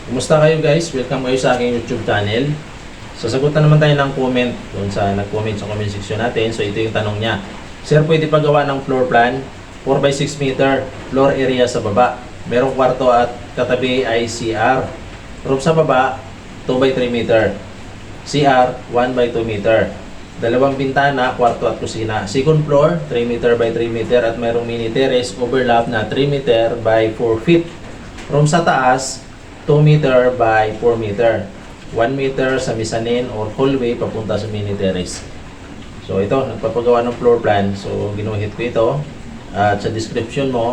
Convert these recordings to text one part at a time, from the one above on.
Kumusta kayo guys? Welcome kayo sa aking YouTube channel. Sasagutan naman tayo ng comment doon sa nag-comment sa comment section natin. So ito yung tanong niya. Sir, pwede pagawa ng floor plan 4x6 meter floor area sa baba. Merong kwarto at katabi ay CR. Room sa baba 2x3 meter. CR 1x2 meter. Dalawang bintana, kwarto at kusina. Second floor 3 meter by 3 meter at mayroong mini terrace overlap na 3 meter by 4 feet. Room sa taas 2 meter by 4 meter. 1 meter sa mezzanine or hallway papunta sa mini terrace. So ito, nagpapagawa ng floor plan. So ginuhit ko ito. At sa description mo,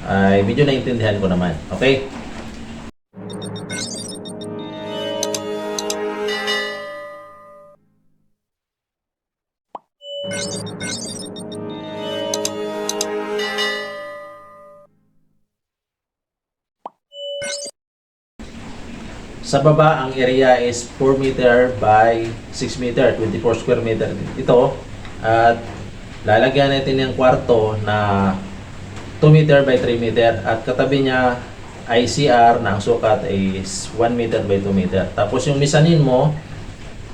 ay medyo naintindihan ko naman. Okay? Sa baba, ang area is 4 meter by 6 meter, 24 square meter ito. At lalagyan natin yung kwarto na 2 meter by 3 meter. At katabi niya ICR na ang sukat is 1 meter by 2 meter. Tapos yung mezzanine mo,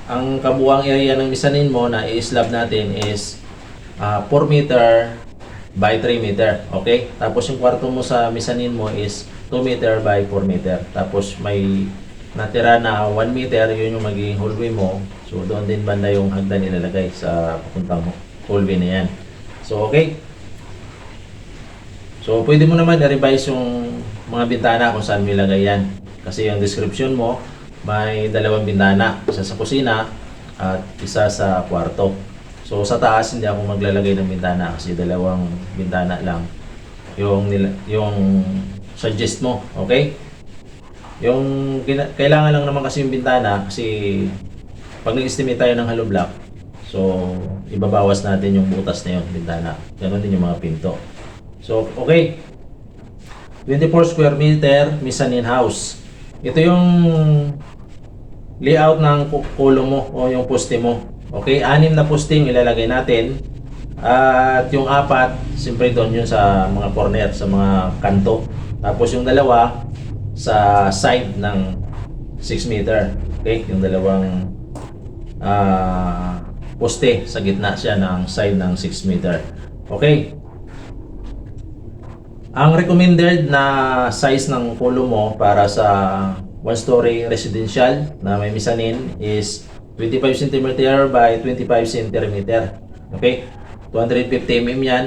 ang kabuuang area ng mezzanine mo na i-slab natin is 4 meter by 3 meter. Okay? Tapos yung kwarto mo sa mezzanine mo is 2 meter by 4 meter. Tapos may natira na 1 meter, yun yung magiging hallway mo. So doon din banda yung hagdan nilalagay sa papuntang hallway na yan. So okay. So pwede mo naman i-revise yung mga bintana kung saan mo ilagay yan. Kasi yung description mo, may dalawang bintana. Isa sa kusina at isa sa kwarto. So sa taas hindi ako maglalagay ng bintana kasi dalawang bintana lang yung suggest mo. Okay? Yung kailangan lang naman kasi yung bintana kasi pag nag-estimate tayo ng hollow block, so ibabawas natin yung butas na yun, bintana. Ganon din yung mga pinto. So, okay. 24 square meter mezzanine house. Ito yung layout ng kulo mo o yung poste mo. Okay, 6 na poste yung ilalagay natin. At yung 4, siyempre doon yun sa mga corner, sa mga kanto. Tapos yung dalawa sa side ng 6 meter. Okay, yung dalawang poste sa gitna siya ng side ng 6 meter. Okay. Ang recommended na size ng kulo mo para sa 1-story residential na may mezzanine is 25 cm by 25 cm. Okay? 250 mm yan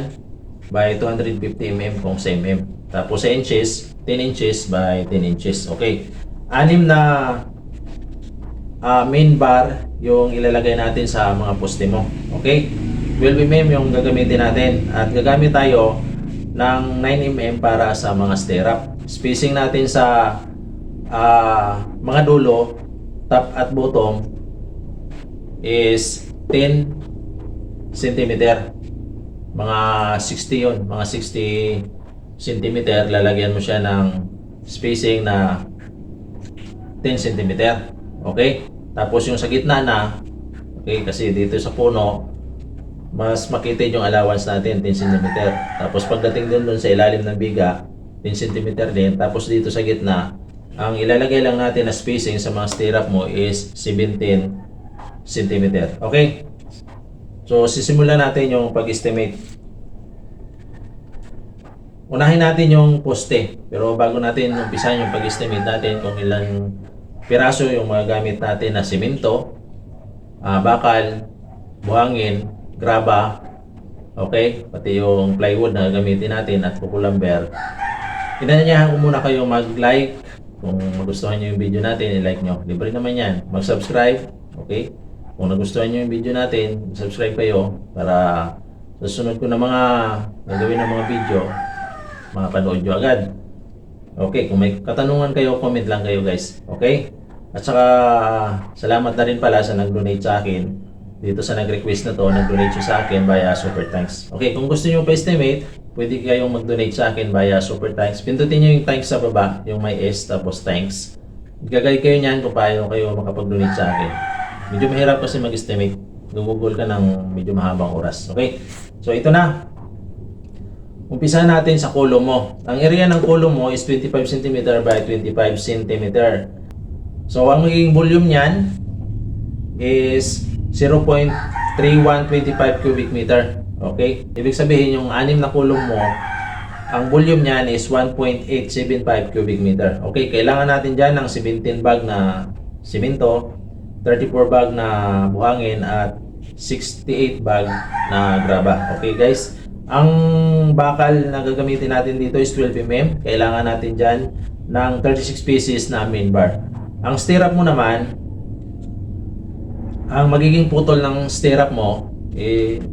by 250 mm kung sa mm. Tapos sa inches, 10 inches by 10 inches. Okay. 6 na main bar yung ilalagay natin sa mga poste mo. Okay. 12 mm yung gagamitin natin. At gagamit tayo ng 9 mm para sa mga stirrup. Spacing natin sa mga dulo, top at bottom is 10 cm. Mga 60 yun. Mga 60 cm, lalagyan mo siya ng spacing na 10 cm. Okay? Tapos yung sa gitna na, okay, kasi dito sa puno, mas makitid yung allowance natin, 10 cm. Tapos pagdating doon sa ilalim ng biga, 10 cm din. Tapos dito sa gitna, ang ilalagay lang natin na spacing sa mga stirrup mo is 17 cm. Okay? So, sisimulan natin yung pag-estimate. Unahin natin yung poste. Pero bago natin umpisahan yung pag-estimate natin kung ilang piraso yung magagamit natin na simento, bakal, buhangin, graba, okay, pati yung plywood na gagamitin natin at kukulamber. Inanyayahan ko muna kayo mag-like. Kung magustuhan nyo yung video natin, i-like nyo. Libre naman yan. Mag-subscribe, okay? Kung nagustuhan nyo yung video natin, subscribe kayo para sa susunod ko na mga gagawin ng mga video, makapanood nyo agad. Okay, kung may katanungan kayo, comment lang kayo guys. Okay? At saka, salamat na rin pala sa nag-donate sa akin. Dito sa nag-request na to, nag-donate siya sa akin via Super Thanks. Okay, kung gusto nyo pa-estimate, pwede kayong mag-donate sa akin via Super Thanks. Pindutin nyo yung thanks sa baba, yung may S tapos thanks. Gagay kayo niyan kung paano kayo makapag-donate sa akin. Medyo mahirap kasi mag-estimate. Google ka ng medyo mahabang oras. Okay? So ito na. Umpisa natin sa column mo. Ang area ng column mo is 25 cm by 25 cm. So, ang magiging volume niyan is 0.3125 cubic meter. Okay? Ibig sabihin, yung 6 na column mo, ang volume niyan is 1.875 cubic meter. Okay, kailangan natin dyan ng 17 bag na simento, 34 bag na buhangin, at 68 bag na graba. Okay guys, ang bakal na gagamitin natin dito is 12 mm. Kailangan natin dyan ng 36 pieces na main bar. Ang stirrup mo naman, ang magiging putol ng stirrup mo,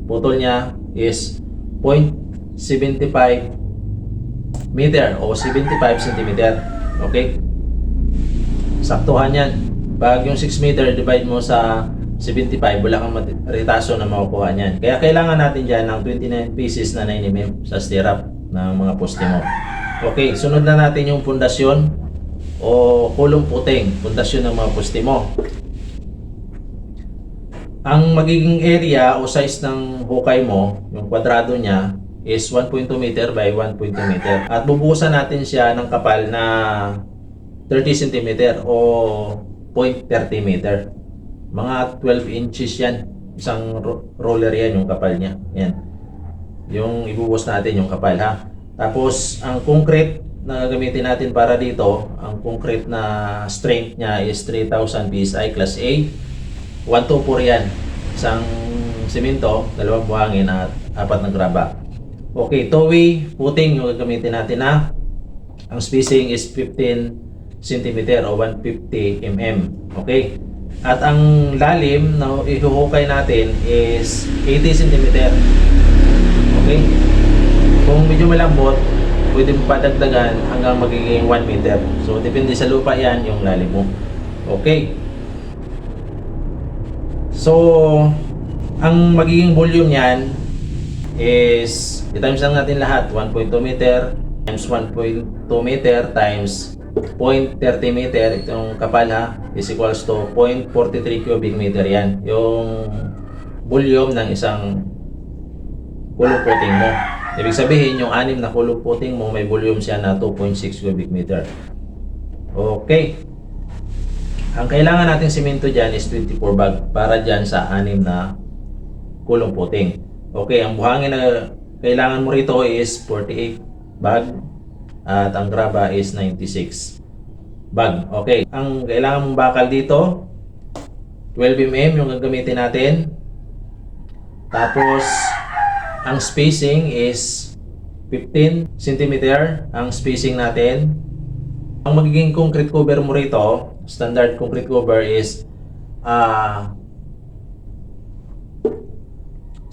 putol niya is 0.75 meter o 75 cm. Okay? Saktuhan yan. Pag yung 6 meter, divide mo sa 75, wala kang retaso na makukuha niyan. Kaya kailangan natin dyan ng 29 pieces na 9 mm sa stirrup ng mga poste mo. Okay, sunod na natin yung pundasyon o kulong puting, pundasyon ng mga poste mo. Ang magiging area o size ng hukay mo, yung kwadrado niya, is 1.2 meter by 1.2 meter. At bubuhusan natin siya ng kapal na 30 cm o 0.30 meter. Mga 12 inches yan. Isang roller yan yung kapal niya. Yan. Yung ibubuhos natin yung kapal ha. Tapos ang concrete na gagamitin natin para dito, ang concrete na strength niya is 3,000 PSI Class A. 124 yan. Isang simento, 2 buhangin at 4 na graba. Okay, two-way footing yung gagamitin natin na ang spacing is 15 cm o 150 mm. Okay? At ang lalim na ihuhukay natin is 80 cm. Okay? Kung medyo malambot, pwede mo padagdagan hanggang magiging 1 meter. So, depende sa lupa yan yung lalim mo. Okay? So, ang magiging volume niyan is i-times lang natin lahat. 1.2 meter times 1.2 meter times 0.30 meter. Itong kapal ha is equals to 0.43 cubic meter yan. Yung volume ng isang kulong puting mo. Ibig sabihin, yung 6 na kulong puting mo, may volume siya na 2.6 cubic meter. Okay. Ang kailangan natin simento dyan is 24 bag para dyan sa 6 na kulong puting. Okay, ang buhangin na kailangan mo rito is 48 bag at ang graba is 96 bag. Okay, ang kailangan mong bakal dito 12 mm yung gagamitin natin. Tapos ang spacing is 15 cm ang spacing natin. Ang magiging concrete cover mo rito, standard concrete cover is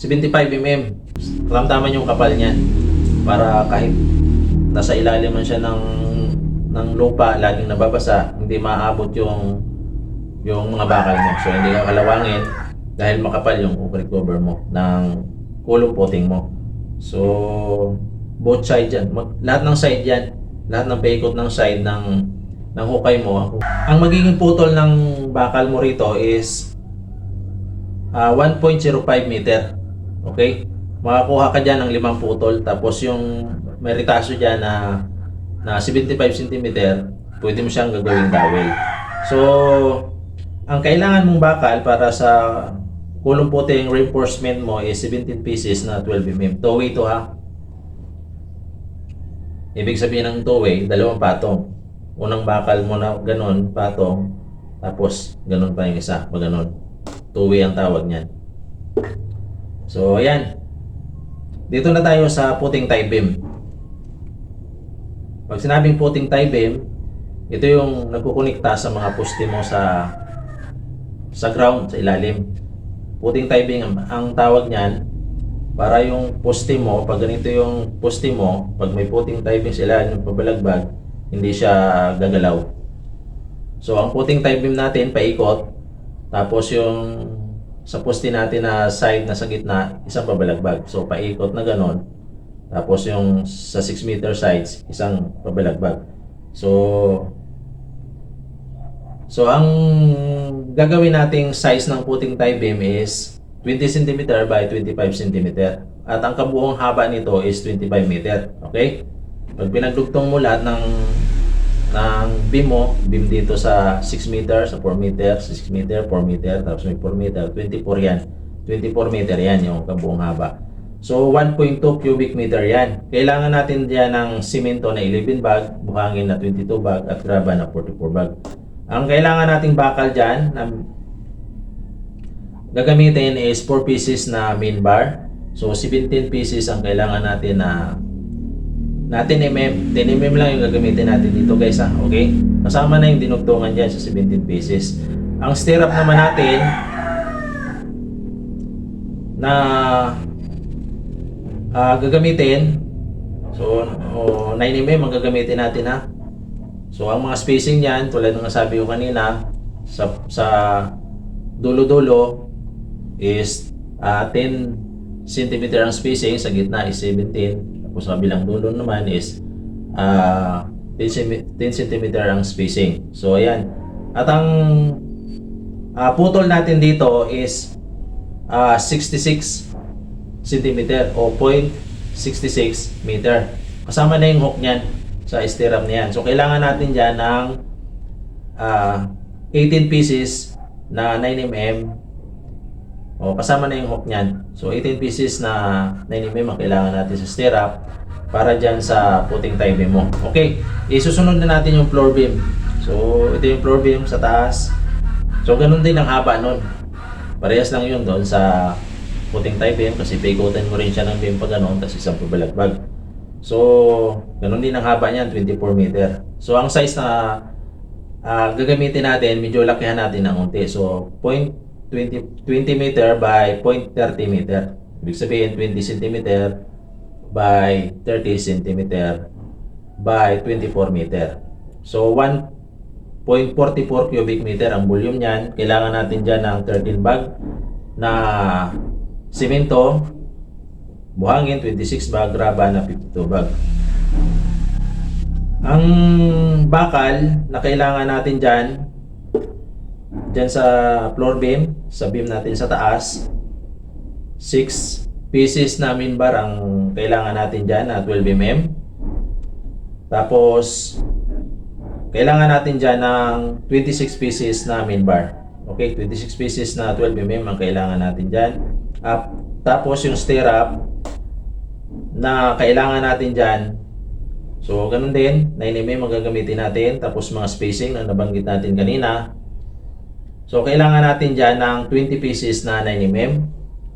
75 mm. Tamtaman yung kapal niyan para kahit nasa ilalim man siya ng lupa, laging nababasa, hindi maaabot yung mga bakal mo. So hindi ka kalawangin dahil makapal yung concrete cover mo ng kulong puting mo. So both side yan, lahat ng side yan, lahat ng paikot ng side ng hukay mo. Ang magiging putol ng bakal mo rito is 1.05 meter. Okay? Makakuha ka dyan ng 5 putol. Tapos yung may retaso dyan na 75 cm, pwede mo siyang gagawing dowel. So, ang kailangan mong bakal para sa kulong puting reinforcement mo is 17 pieces na 12 mm. Two-way to ha. Ibig sabihin ng two-way, 2 patong. Unang bakal mo na ganon, patong. Tapos, ganon pa yung isa, maganon. Two-way ang tawag niyan. So, ayan. Dito na tayo sa puting tie beam. Pag sinabing puting tie beam, ito yung nagkukunikta sa mga poste mo sa ground, sa ilalim. Puting tie beam ang tawag niyan para yung poste mo, pag ganito yung poste mo, pag may puting tie beam sa ilalim ng pabalagbag, hindi siya gagalaw. So, ang puting tie beam natin, paikot. Tapos yung sa poste natin na side na sa gitna, isang pabalagbag. So, paikot na ganon. Tapos yung sa 6 meter sides, isang pabalagbag. So ang gagawin nating size ng puting tie beam is 20 cm by 25 cm. at ang kabuuang haba nito is 25 meter. Okay? Pag pinagdugtong mo lahat ng beam mo, beam dito sa 6 meter, sa 4 meter, 6 meter, 4 meter, tapos may 4 meter, 24 yan. 24 meter yan yung kabuuang haba. So 1.2 cubic meter yan. Kailangan natin diyan ng simento na 11 bag, buhangin na 22 bag, at graba na 44 bag. Ang kailangan nating bakal diyan na gagamitin is 4 pieces na main bar. So 17 pieces ang kailangan natin na 10 mm lang yung gagamitin natin dito guys ha. Okay? Kasama na yung dinugtungan diyan sa 17 pieces. Ang stirrup naman natin na gagamitin, so 9 mm ang gagamitin natin ha. So ang mga spacing niyan, tulad ng nasabi ko kanina, sa dulo-dulo is 10 cm ang spacing, sa gitna is 17, tapos sa kabilang dulo naman is 10 cm ang spacing. So ayan. At ang putol natin dito is 66 cm o 0.66 meter. Kasama na yung hook niyan sa stirrup niyan. So kailangan natin diyan ng 18 pieces na 9 mm. O kasama na yung hook niyan. So 18 pieces na 9 mm ang kailangan natin sa stirrup para diyan sa puting tie beam mo. Okay, isusunod na natin yung floor beam. So ito yung floor beam sa taas. So ganun din ang haba nun. Parehas lang yun doon sa puting tie beam kasi paikutin mo rin siya ng beam pa gano'n, tapos isang pabalagbag. So ganun din ang haba niyan, 24 meter. So ang size na gagamitin natin, medyo lakihan natin ng unti. So 20 meter by 0.30 meter. Ibig sabihin 20 cm by 30 cm by 24 meter. So 1.44 cubic meter ang volume niyan. Kailangan natin dyan ng 13 bag na simento, buhangin 26 bag, graba na 52 bag. Ang bakal na kailangan natin dyan sa floor beam, sa beam natin sa taas, 6 pieces na main bar ang kailangan natin dyan na 12 mm. Tapos kailangan natin dyan ng 26 pieces na main bar. Okay, 26 pieces na 12 mm ang kailangan natin dyan. Tapos yung stirrup na kailangan natin dyan, so ganun din, 9 mm ang gagamitin natin. Tapos mga spacing na nabanggit natin kanina. So kailangan natin dyan ng 20 pieces na 9 mm.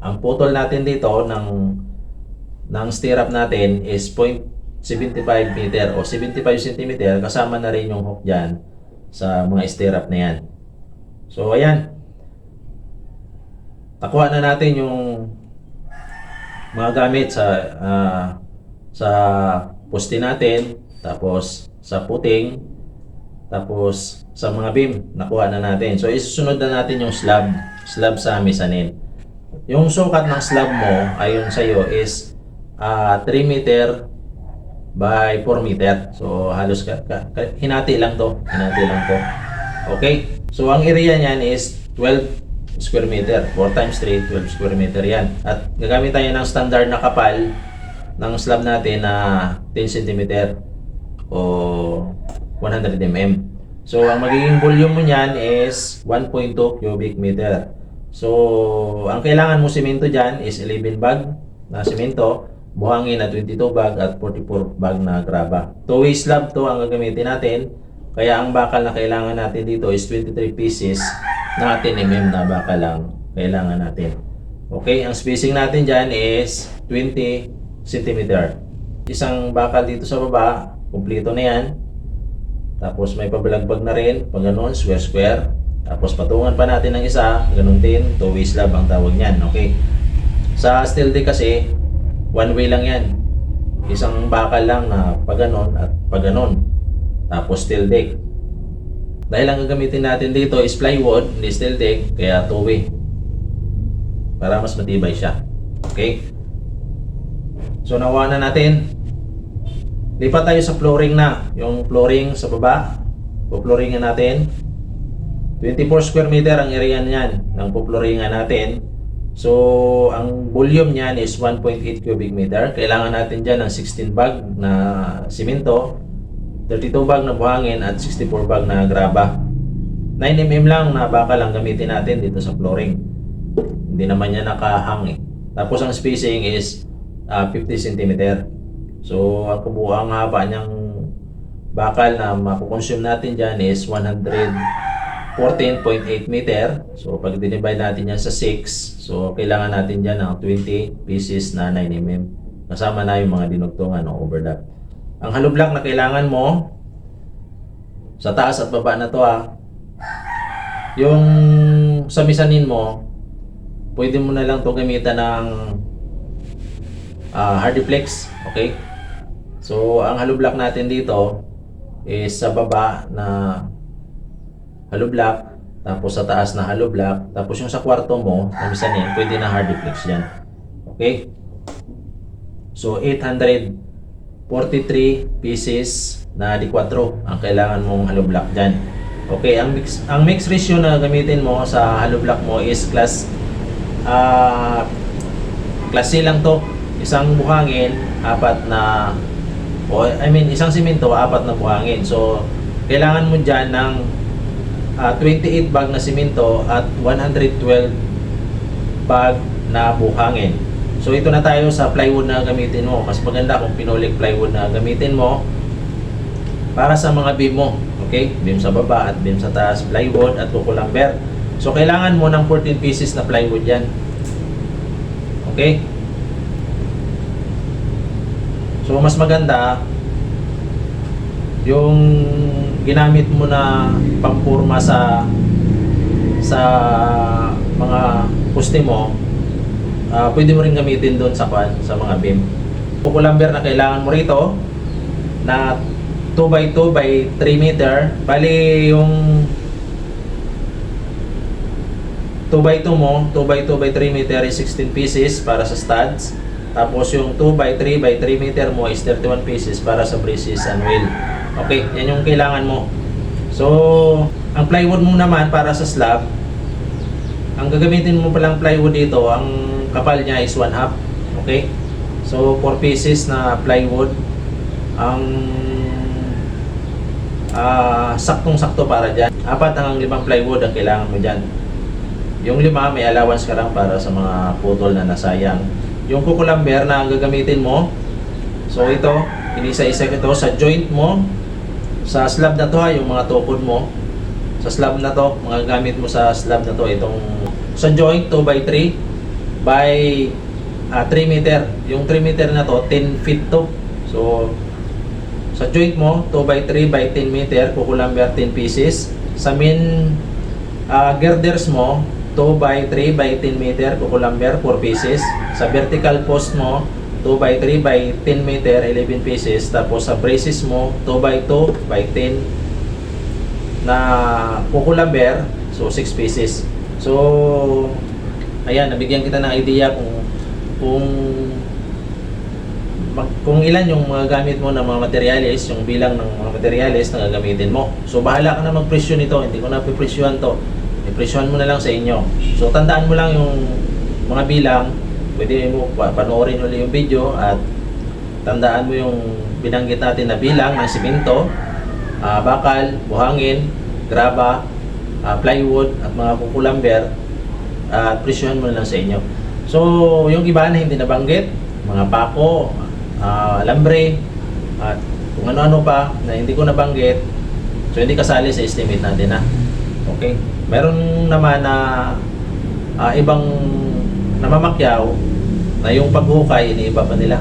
Ang putol natin dito ng stirrup natin is 0.75 meter o 75 cm. Kasama na rin yung hook dyan sa mga stirrup na yan. So ayan, nakuha na natin yung mga gamit sa poste natin, tapos sa puting, tapos sa mga beam nakuha na natin. So isusunod na natin yung slab sa mezzanine. Yung sukat ng slab mo ayon sa iyo is 3 meter by 4 meter. So halos hinati lang to. Okay? So ang area niyan is 12 square meter. 4 times 3, 12 square meter yan. At gagamit tayo ng standard na kapal ng slab natin na 10 cm o 100 mm. So ang magiging volume mo niyan is 1.2 cubic meter. So ang kailangan mo semento diyan is 11 bag na semento, buhangin na 22 bag at 44 bag na graba. Two-way slab to ang gagamitin natin. Kaya ang bakal na kailangan natin dito is 23 pieces na 10 mm na bakal lang kailangan natin. Okay, ang spacing natin dyan is 20 cm. Isang bakal dito sa baba, kumpleto na yan. Tapos may pabalagbag na rin, pag ganun, square. Tapos patungan pa natin ng isa, ganun din, two-way slab ang tawag niyan. Okay. Sa steel deck kasi, one way lang yan. Isang bakal lang na pag ganun at pag ganun. Tapos steel deck. Dahil ang gagamitin natin dito is plywood, hindi steel deck, kaya two-way. Para mas matibay siya. Okay? So nakuha na natin. Lipat tayo sa flooring na. Yung flooring sa baba, po-flooringan natin. 24 square meter ang area niyan ng po-flooringan natin. So, ang volume niyan is 1.8 cubic meter. Kailangan natin dyan ng 16 bag na simento, 32 bag na buhangin, at 64 bag na graba. 9 mm lang na bakal ang gamitin natin dito sa flooring. Hindi naman niya nakahang eh. Tapos ang spacing is 50 cm. So, ang kabuuang haba niyang bakal na makukonsume natin dyan is 114.8 meter. So, pag dinivide natin yan sa 6, so kailangan natin dyan ng 20 pieces na 9 mm. Kasama na yung mga dinugtungan o overlap. Ang hollow block na kailangan mo sa taas at baba na to yung sa misanin mo, pwede mo na lang to gamitan ng Hardiplex. Okay? So, ang hollow block natin dito is sa baba na hollow block, tapos sa taas na hollow block, tapos yung sa kwarto mo, na misanin, pwede na Hardiplex yan. Okay? So, 843 pieces na D4 ang kailangan mong hollow block dyan. Okay, ang mix ratio na gamitin mo sa hollow block mo is class C lang to. Isang buhangin, isang simento, 4 na buhangin. So, kailangan mo dyan ng 28 bag na simento at 112 bag na buhangin. So, ito na tayo sa plywood na gamitin mo. Mas maganda kung pinolik plywood na gamitin mo para sa mga beam mo. Okay? Beam sa baba at beam sa taas, plywood at kuko lumber. So, kailangan mo ng 14 pieces na plywood yan. Okay? So, mas maganda yung ginamit mo na pangpurma sa mga poste mo, pwede mo rin gamitin doon sa mga beam. Kuko lumber na kailangan mo rito na 2x2 by 3 meter. Bali yung 2x2 mo, 2x2 by 3 meter is 16 pieces para sa studs. Tapos yung 2x3 by 3 meter mo is 31 pieces para sa braces and wheel. Okay, yan yung kailangan mo. So, ang plywood mo naman para sa slab, ang gagamitin mo palang plywood dito, ang kapal niya is 1/2. Okay? So, 4 pieces na plywood ang saktong-sakto para dyan. 4 hanggang 5 plywood ang kailangan mo dyan. Yung 5 may allowance ka lang para sa mga putol na nasayang. Yung kuko lumber na ang gagamitin mo, so ito, inisa-isa ito sa joint mo, sa slab na to yung mga tukod mo, sa slab na to, mga gamit mo sa slab na to, itong sa joint 2x3 by 3 meter. Yung 3 meter na to, 10 feet to. So, sa joint mo, 2x3 by 10 meter, kuko lumber 10 pieces. Sa main girders mo, 2x3 by 10 meter, kuko lumber 4 pieces. Sa vertical post mo, 2x3 by 10 meter, 11 pieces. Tapos sa braces mo, 2x2 by 10 na kuko lumber, so 6 pieces. So, ayan, nabigyan kita ng idea kung ilan yung mga gamit mo ng mga materials, yung bilang ng mga materials na gagamitin mo. So, bahala ka na mag-presyo nito. Hindi ko na pipresyohan to. I-presyohan mo na lang sa inyo. So, tandaan mo lang yung mga bilang. Pwede mo panoorin ulit yung video at tandaan mo yung binanggit natin na bilang ng simento, bakal, buhangin, graba, plywood at mga kuko lumber, at presyohan mo na lang sa inyo. So, yung iba na hindi nabanggit, mga pako, alambre, at kung ano-ano pa na hindi ko nabanggit, so hindi kasali sa estimate natin okay. Meron naman na ibang namamakyaw na yung paghukay iniiba pa nila.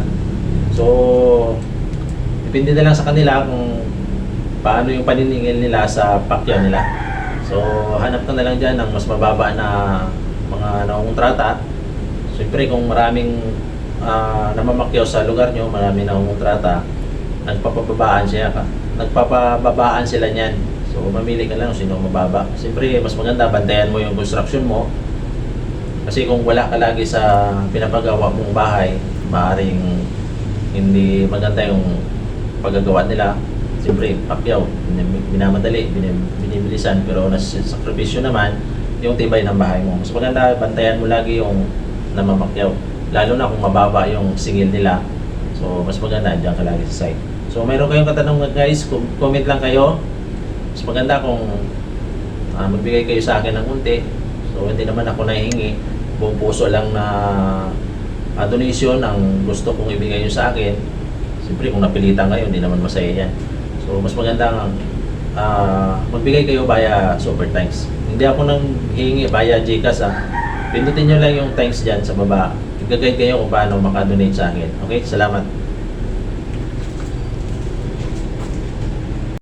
So depende na lang sa kanila kung paano yung paniningil nila sa pakyaw nila. So hanap ka na lang dyan ng mas mababa na mga nangungontrata. Siyempre kung maraming namamakyaw sa lugar nyo, marami na kontrata, nagpapababaan sila niyan. So mamili ka lang kung sino mababa. Siyempre mas maganda bantayan mo yung construction mo, kasi kung wala ka lagi sa pinapagawa mong bahay, maaaring hindi maganda yung paggagawa nila. Siyempre pakyaw, minamadali, binibilisan, pero nasa sakripisyo naman yung tibay ng bahay mo. Mas maganda, bantayan mo lagi yung namamakyaw. Lalo na kung mababa yung singil nila. So, mas maganda, dyan ka lagi sa site. So, mayroon kayong katanungan guys, comment lang kayo. Mas maganda kung magbigay kayo sa akin ng unti. So, hindi naman ako nahihingi. Buong puso lang na donation ang gusto kong ibigay nyo sa akin. Siyempre, kung napilitan kayo, hindi naman masaya yan. So, mas maganda magbigay kayo via super thanks. Hindi ako nang hihingi via Gcash Pindutin nyo lang yung thanks dyan sa baba. I-guide kayo kung paano makadonate sa akin. Okay? Salamat.